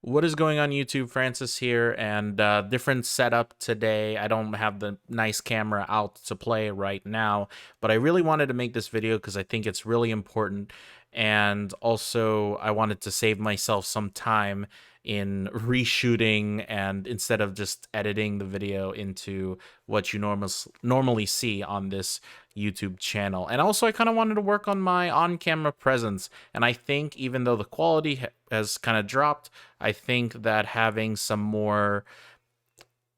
What is going on YouTube? Francis here, and different setup today. I don't have the nice camera out to play right now, but I really wanted to make this video because I think it's really important, and also I wanted to save myself some time in reshooting, and instead of just editing the video into what you normally see on this YouTube channel. And also I kind of wanted to work on my on-camera presence, and I think even though the quality has kind of dropped, I think that having some more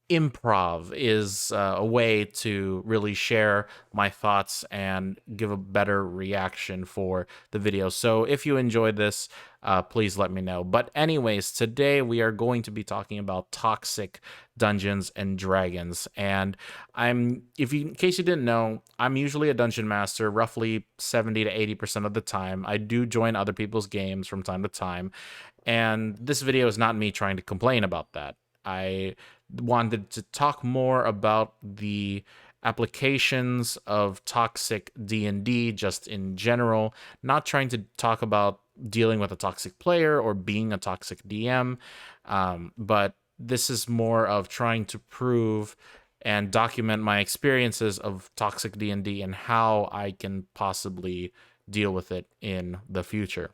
improv is a way to really share my thoughts and give a better reaction for the video. So if you enjoyed this, please let me know. But anyways, today we are going to be talking about toxic Dungeons and Dragons. And in case you didn't know, I'm usually a dungeon master roughly 70 to 80% of the time. I do join other people's games from time to time. And this video is not me trying to complain about that. I wanted to talk more about the applications of toxic D&D just in general, not trying to talk about dealing with a toxic player or being a toxic DM, but this is more of trying to prove and document my experiences of toxic D&D and how I can possibly deal with it in the future.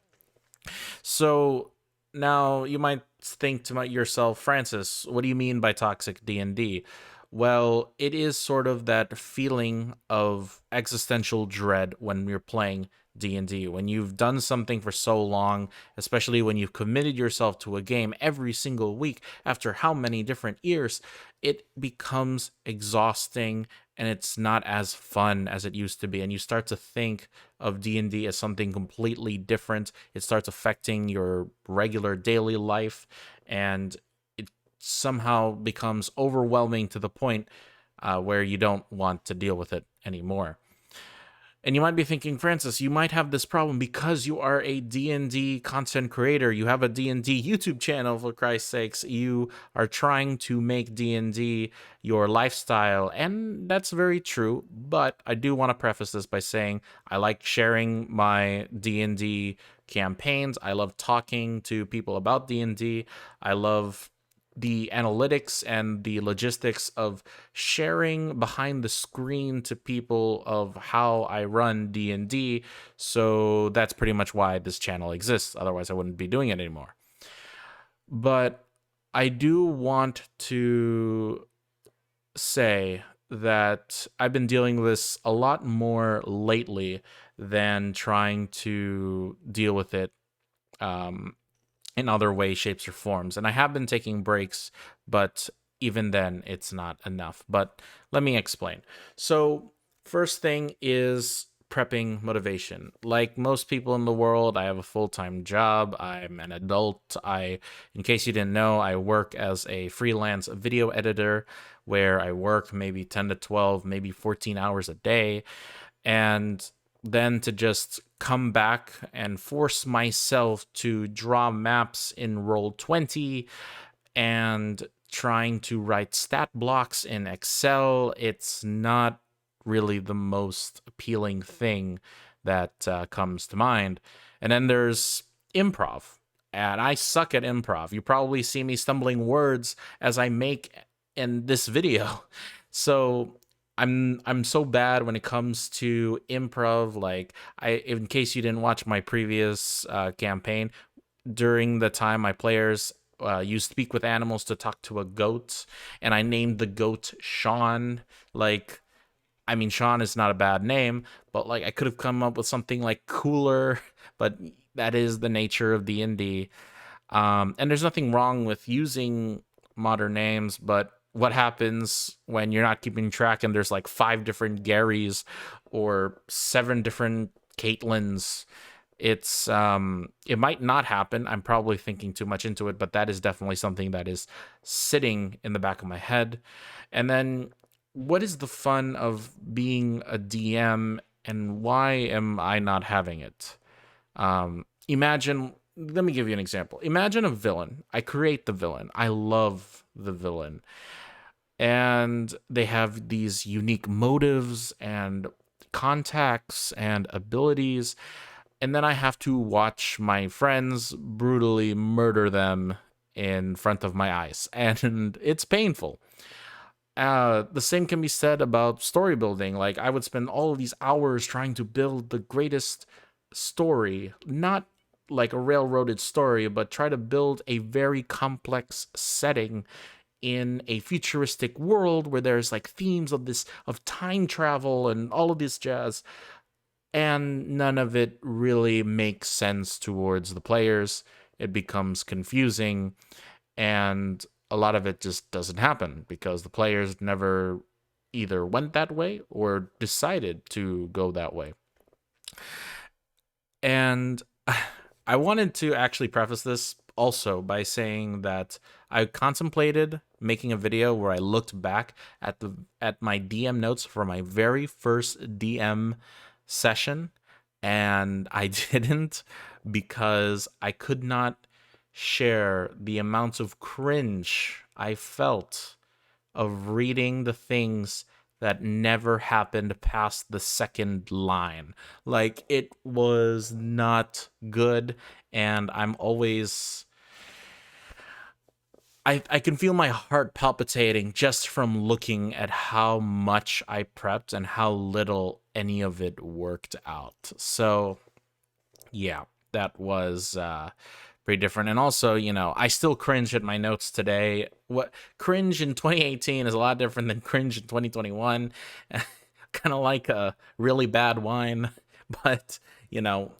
So now you might think to yourself, Francis, what do you mean by toxic D&D? Well, it is sort of that feeling of existential dread when you're playing D&D. When you've done something for so long, especially when you've committed yourself to a game every single week after how many different years, it becomes exhausting and it's not as fun as it used to be. And you start to think of D&D as something completely different. It starts affecting your regular daily life, and it somehow becomes overwhelming to the point where you don't want to deal with it anymore. And you might be thinking, Francis, you might have this problem because you are a D&D content creator. You have a D&D YouTube channel, for Christ's sakes. You are trying to make D&D your lifestyle, and that's very true. But I do want to preface this by saying I like sharing my D&D campaigns. I love talking to people about D&D. I love the analytics and the logistics of sharing behind the screen to people of how I run D&D. So that's pretty much why this channel exists. Otherwise, I wouldn't be doing it anymore. But I do want to say that I've been dealing with this a lot more lately than trying to deal with it in other ways, shapes, or forms. And I have been taking breaks, but even then, it's not enough. But let me explain. So, first thing is prepping motivation. Like most people in the world, I have a full-time job. I'm an adult. In case you didn't know, I work as a freelance video editor where I work maybe 10 to 12, maybe 14 hours a day. And then to just come back and force myself to draw maps in Roll20 and trying to write stat blocks in Excel, it's not really the most appealing thing that comes to mind. And then there's improv. And I suck at improv. You probably see me stumbling words as I make in this video. So I'm so bad when it comes to improv. Like in case you didn't watch my previous campaign, during the time my players used speak with animals to talk to a goat, and I named the goat Sean. Like, I mean, Sean is not a bad name, but like I could have come up with something like cooler. But that is the nature of the indie. And there's nothing wrong with using modern names, but what happens when you're not keeping track and there's like 5 different Garys or 7 different Caitlins? It might not happen. I'm probably thinking too much into it, but that is definitely something that is sitting in the back of my head. And then what is the fun of being a DM, and why am I not having it? Imagine, let me give you an example. Imagine a villain. I create the villain. I love the villain. And they have these unique motives and contacts and abilities. And then I have to watch my friends brutally murder them in front of my eyes, and it's painful. The same can be said about story building. Like, I would spend all of these hours trying to build the greatest story, not like a railroaded story, but try to build a very complex setting in a futuristic world where there's like themes of time travel and all of this jazz, and none of it really makes sense towards the players. It becomes confusing, and a lot of it just doesn't happen because the players never either went that way or decided to go that way. And I wanted to actually preface this also by saying that I contemplated making a video where I looked back at my DM notes for my very first DM session, and I didn't because I could not share the amounts of cringe I felt of reading the things that never happened past the second line. Like, it was not good, and I'm always. I can feel my heart palpitating just from looking at how much I prepped and how little any of it worked out. So, yeah, that was pretty different. And also, I still cringe at my notes today. What cringe in 2018 is a lot different than cringe in 2021. Kind of like a really bad wine, but it's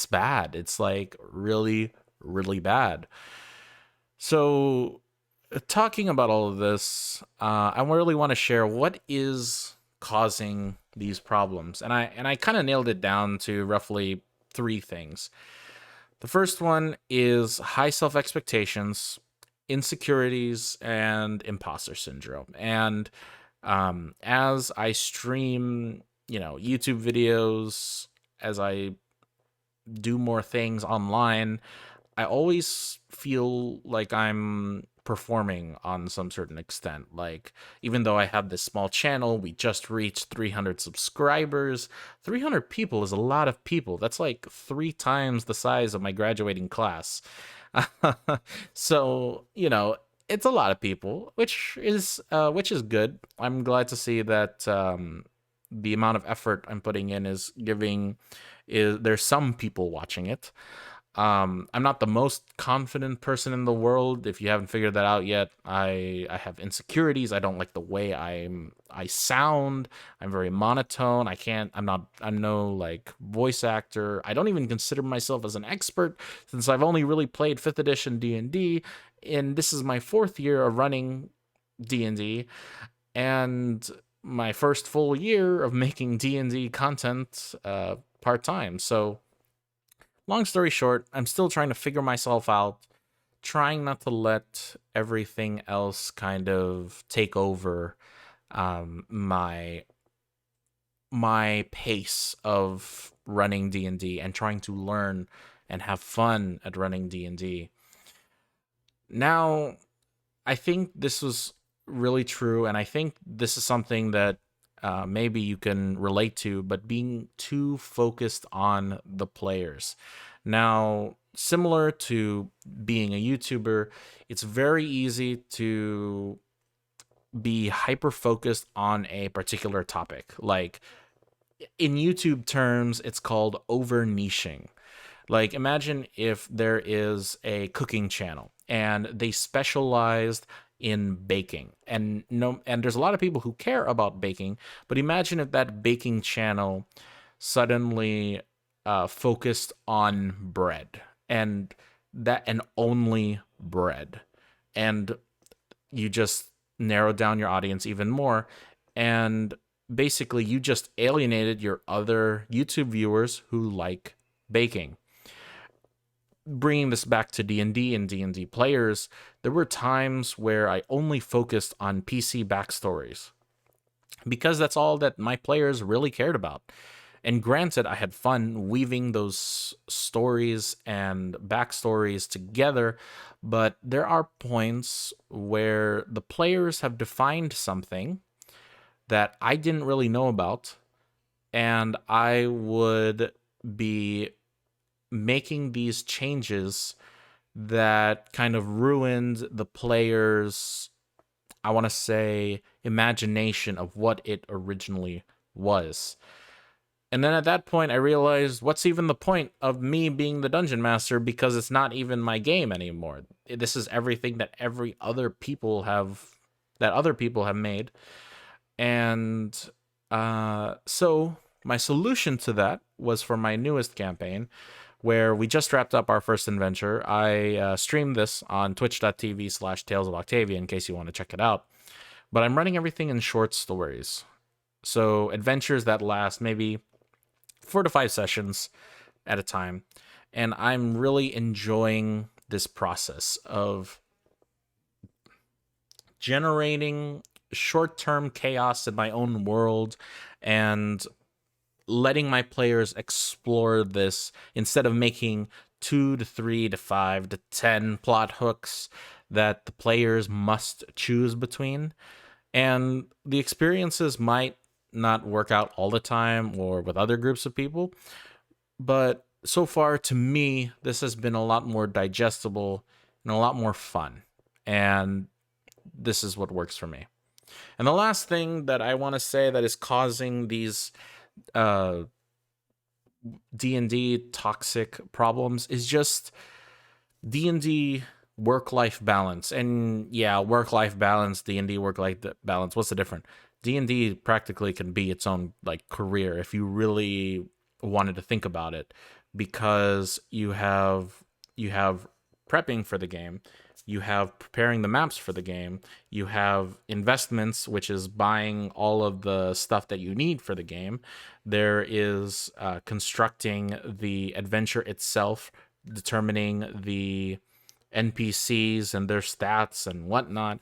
bad. It's like really, really bad. So, talking about all of this, I really want to share what is causing these problems, and I kind of nailed it down to roughly three things. The first one is high self expectations, insecurities, and imposter syndrome. And as I stream, YouTube videos, as I do more things online, I always feel like I'm performing on some certain extent. Like, even though I have this small channel, we just reached 300 subscribers. 300 people is a lot of people. That's like 3 times the size of my graduating class. So, it's a lot of people, which is good. I'm glad to see that the amount of effort I'm putting in is there's some people watching it. I'm not the most confident person in the world. If you haven't figured that out yet, I have insecurities. I don't like the way I sound. I'm very monotone. I'm no like voice actor. I don't even consider myself as an expert since I've only really played 5th edition D&D, and this is my 4th year of running D&D, and my first full year of making D&D content part-time. So, long story short, I'm still trying to figure myself out, trying not to let everything else kind of take over my pace of running D&D and trying to learn and have fun at running D&D. Now, I think this was really true, and I think this is something that maybe you can relate to, but being too focused on the players. Now, similar to being a YouTuber, it's very easy to be hyper focused on a particular topic. Like, in YouTube terms, it's called over niching. Like, imagine if there is a cooking channel and they specialized in baking, and there's a lot of people who care about baking, but imagine if that baking channel suddenly focused on bread, and only bread, and you just narrowed down your audience even more, and basically you just alienated your other YouTube viewers who like baking. Bringing this back to D&D and D&D players, there were times where I only focused on PC backstories because that's all that my players really cared about. And granted, I had fun weaving those stories and backstories together, but there are points where the players have defined something that I didn't really know about, and I would be making these changes that kind of ruined the player's, I want to say, imagination of what it originally was. And then at that point, I realized, what's even the point of me being the dungeon master, because it's not even my game anymore. This is everything that other people have made. And so my solution to that was for my newest campaign, where we just wrapped up our first adventure. I streamed this on twitch.tv/Tales of Octavia in case you want to check it out. But I'm running everything in short stories. So adventures that last maybe 4 to 5 sessions at a time. And I'm really enjoying this process of generating short-term chaos in my own world and letting my players explore this instead of making 2 to 3 to 5 to 10 plot hooks that the players must choose between. And the experiences might not work out all the time or with other groups of people, but so far to me, this has been a lot more digestible and a lot more fun. And this is what works for me. And the last thing that I want to say that is causing these D&D toxic problems is just D&D work-life balance. And yeah, work-life balance, D&D work-life balance, what's the difference? D&D practically can be its own like career if you really wanted to think about it, because you have prepping for the game, you have preparing the maps for the game, you have investments, which is buying all of the stuff that you need for the game. There is constructing the adventure itself, determining the NPCs and their stats and whatnot.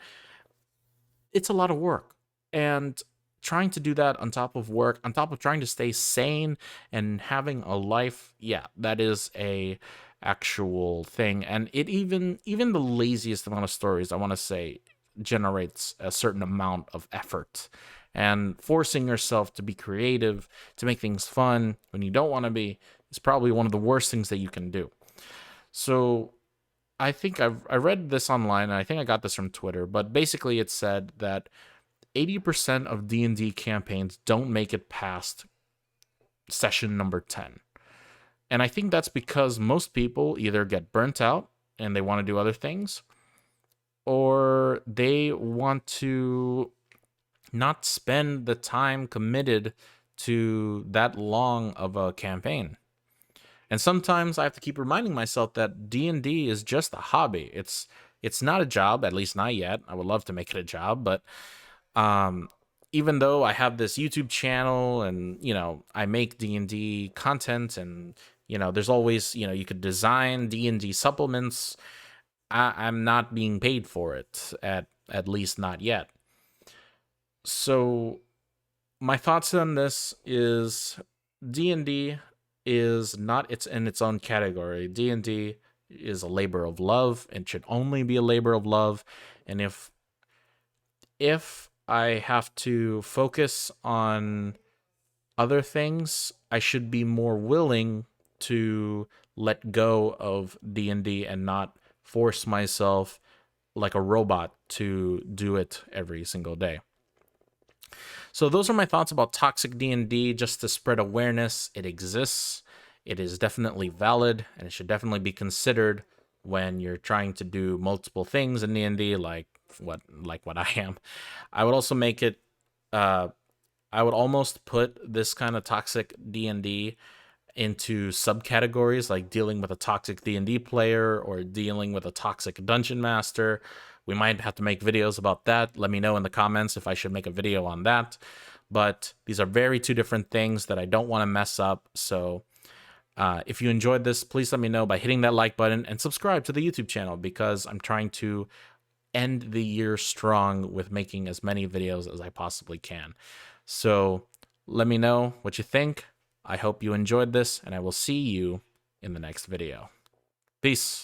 It's a lot of work. And trying to do that on top of work, on top of trying to stay sane and having a life, yeah, that is a actual thing. And it even the laziest amount of stories, I want to say, generates a certain amount of effort. And forcing yourself to be creative, to make things fun when you don't want to be, is probably one of the worst things that you can do. So I think I read this online, and I think I got this from Twitter, but basically it said that 80% of D&D campaigns don't make it past session number 10. And I think that's because most people either get burnt out and they want to do other things, or they want to not spend the time committed to that long of a campaign. And sometimes I have to keep reminding myself that D&D is just a hobby. It's not a job, at least not yet. I would love to make it a job, but even though I have this YouTube channel and, I make D&D content and, there's always, you could design D&D supplements, I'm not being paid for it, at least not yet. So my thoughts on this is D&D is not in its own category. D&D is a labor of love and should only be a labor of love. And if I have to focus on other things, I should be more willing to let go of D&D and not force myself like a robot to do it every single day. So those are my thoughts about toxic D&D, just to spread awareness. It exists. It is definitely valid, and it should definitely be considered when you're trying to do multiple things in D&D, like what I am. I would also make it I would almost put this kind of toxic D&D into subcategories, like dealing with a toxic D&D player or dealing with a toxic dungeon master. We might have to make videos about that. Let me know in the comments if I should make a video on that. But these are very two different things that I don't want to mess up. So if you enjoyed this, please let me know by hitting that like button and subscribe to the YouTube channel, because I'm trying to end the year strong with making as many videos as I possibly can. So let me know what you think. I hope you enjoyed this, and I will see you in the next video. Peace.